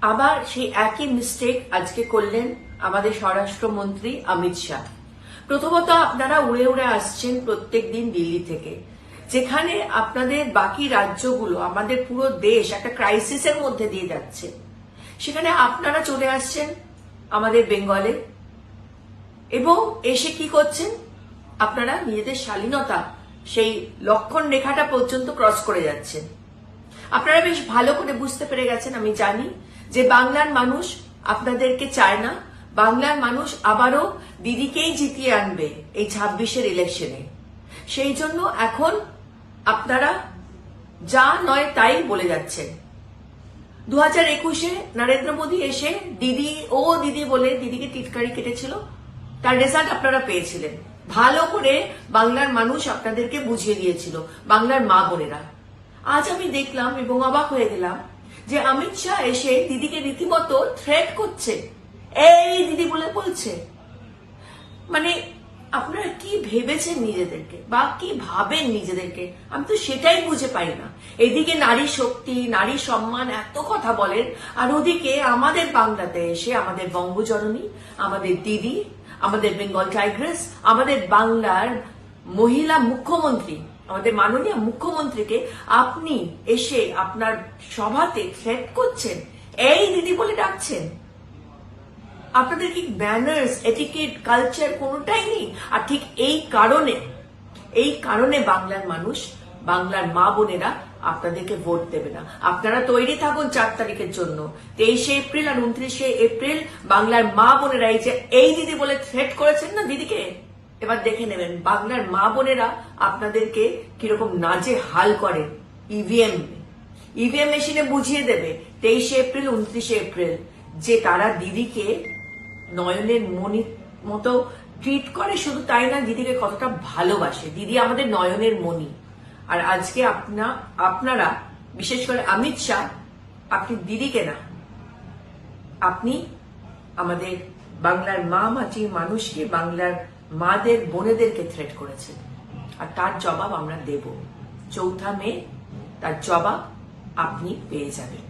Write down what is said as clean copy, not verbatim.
আবার সেই একই মিস্টেক আজকে করলেন আমাদের স্বরাষ্ট্রমন্ত্রী অমিত শাহ। প্রথমত আপনারা উড়ে উড়ে আসছেন প্রত্যেক দিন দিল্লি থেকে, যেখানে আপনাদের বাকি রাজ্যগুলো, আমাদের পুরো দেশ একটা ক্রাইসিসের মধ্যে দিয়ে যাচ্ছে, সেখানে আপনারা চলে আসছেন আমাদের বেঙ্গলে এবং এসে কি করছেন, আপনারা নিজেদের শালীনতা সেই লক্ষণ রেখাটা পর্যন্ত ক্রস করে যাচ্ছেন। আপনারা বেশ ভালো করে বুঝতে পেরে গেছেন, আমি জানি, যে বাংলার মানুষ আপনাদেরকে চায় না। বাংলার মানুষ আবারও দিদিকেই জিতিয়ে আনবে এই 26-এর ইলেকশনে। সেই জন্য এখন আপনারা যা নয় তাই বলে যাচ্ছেন। 2021-এ নরেন্দ্র মোদী এসে দিদি বলে দিদিকে টিটকারি কেটেছিল, তার রেজাল্ট আপনারা পেয়েছিলেন। ভালো করে বাংলার মানুষ আপনাদেরকে বুঝিয়ে দিয়েছিল, বাংলার মা বোনেরা। আজ আমি দেখলাম এবং অবাক হয়ে গেলাম যে অমিত শাহ এসে দিদিকে রীতিমতো থ্রেট করছে, এই দিদি বলে বলছে। মানে আপনারা কি ভেবেছেন নিজেদেরকে, বা কি ভাবেন নিজেদেরকে, আমি তো সেটাই বুঝে পাই না। এদিকে নারী শক্তি, নারী সম্মান এত কথা বলেন, আর ওদিকে আমাদের বাংলাতে এসে আমাদের বঙ্গজননী, আমাদের দিদি, আমাদের বেঙ্গল টাইগ্রেস, আমাদের বাংলার মহিলা মুখ্যমন্ত্রী, আমাদের মাননীয় মুখ্যমন্ত্রীকে আপনি এসে আপনার সভাতে থ্রেট করছেন, এই দিদি বলে ডাকছেন। আপনাদের কি ম্যানার্স, এটিকেট, কালচার কোনোটাই নেই। আর ঠিক এই কারণে বাংলার মানুষ, বাংলার মা বোনেরা আপনাদেরকে ভোট দেবে না। আপনারা তৈরি থাকুন 4 তারিখের জন্য। 23শে এপ্রিল আর 29শে এপ্রিল বাংলার মা বোনেরা এই দিদি বলে থ্রেট করেছেন না দিদিকে, এবার দেখে নেবেন বাংলার মা বোনেরা আপনাদেরকে কিরকম নাজে হাল করে। ইভিএম মেশিনে বুঝিয়ে দেবে 23শে এপ্রিল, 29শে এপ্রিল, যে তারা দিদিকে নয়নের মনির মতো ট্রিট করে। শুধু তাই না, দিদিকে কতটা ভালোবাসে। দিদি আমাদের নয়নের মণি। আর আজকে আপনারা, বিশেষ করে অমিত শাহ, আপনি দিদিকে না, আপনি আমাদের বাংলার মা মাটি মানুষকে, বাংলার মাদের বোনেদেরকে থ্রেট করেছেন। আর তার জবাব আমরা দেব 4 মে, তার জবাব আপনি পেয়ে যাবেন।